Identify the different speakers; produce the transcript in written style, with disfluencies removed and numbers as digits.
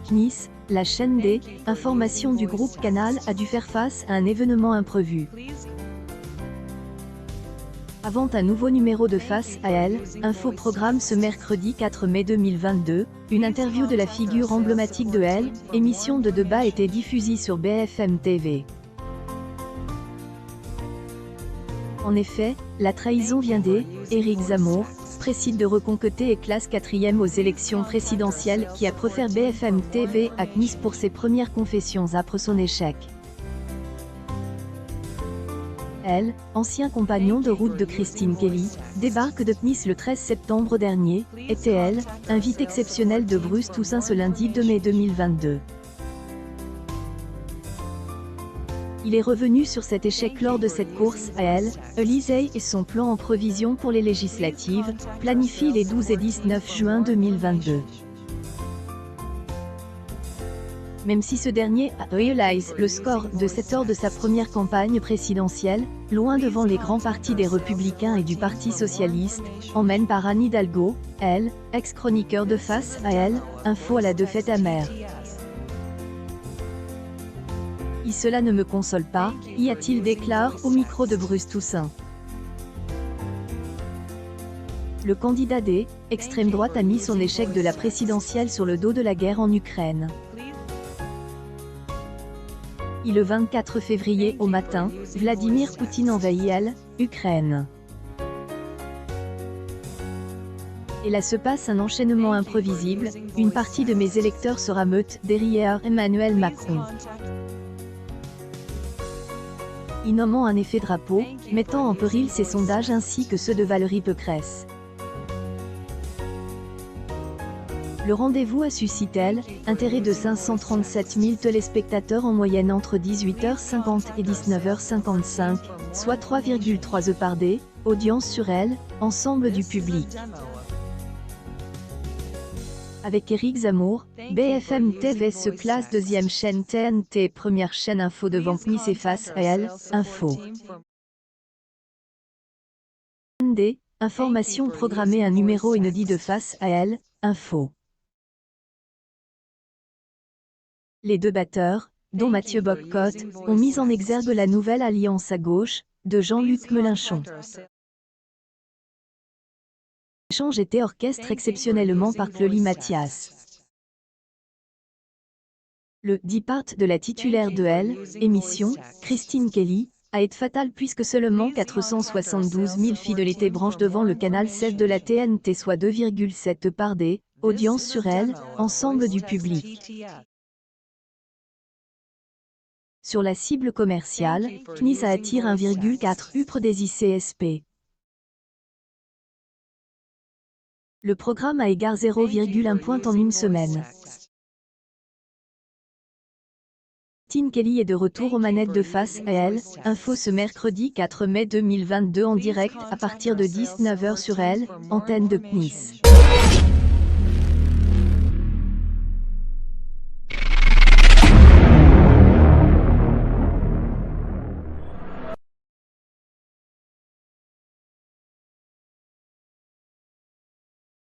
Speaker 1: CNIS, la chaîne des informations du groupe Canal a dû faire face à un événement imprévu. Avant un nouveau numéro de Face à elle, Info programme ce mercredi 4 mai 2022, une interview de la figure emblématique de Elle, émission de débat était diffusée sur BFM TV. En effet, la trahison vient Éric Zemmour, précide de reconquêter et classe 4e aux élections présidentielles qui a préféré BFM TV à CNIS pour ses premières confessions après son échec. Elle, ancien compagnon de route de Christine Kelly, débarque de CNIS le 13 septembre dernier, était-elle, invite exceptionnelle de Bruce Toussaint ce lundi 2 mai 2022. Il est revenu sur cet échec lors de cette course à elle, Élysée et son plan en provision pour les législatives, planifiées les 12 et 19 juin 2022. Même si ce dernier a réalisé le score de 7 heures de sa première campagne présidentielle, loin devant les grands partis des Républicains et du Parti Socialiste, emmène par Anne Hidalgo, elle, ex-chroniqueur de Face à elle, Info à la défaite amère. « Et cela ne me console pas », y a-t-il déclaré au micro de Bruce Toussaint. Le candidat des extrême droite a mis son échec de la présidentielle sur le dos de la guerre en Ukraine. Et le 24 février au matin, Vladimir Poutine envahit l'Ukraine. Et là se passe un enchaînement imprévisible, une partie de mes électeurs se rameute derrière Emmanuel Macron. Y nommant un effet drapeau, mettant en péril ses sondages ainsi que ceux de Valérie Pécresse. Le rendez-vous a suscité l'intérêt de 537 000 téléspectateurs en moyenne entre 18h50 et 19h55, soit 3,3 heures par day, audience sur elle, ensemble du public. Avec Éric Zemmour, BFM TV se classe deuxième chaîne TNT, première chaîne info devant CNIS et Face à elle, Info. Des informations programmées un numéro inédit de Face à elle, Info. Les deux batteurs, dont Mathieu Bocotte, ont mis en exergue la nouvelle alliance à gauche, de Jean-Luc Mélenchon. L'échange était orchestré exceptionnellement par Clolie Mathias. Le départ de la titulaire de Elle, émission, Christine Kelly, a été fatal puisque seulement 472 000 fidélités branchent devant le canal 16 de la TNT soit 2,7 par day, audience sur Elle, ensemble du public. Sur la cible commerciale, CNIS attire 1,4 upre des ICSP. Le programme a égard 0,1 point en une semaine. Christine Kelly est de retour aux manettes de Face à elle, Info ce mercredi 4 mai 2022 en direct à partir de 19h sur Elle, antenne de CNIS.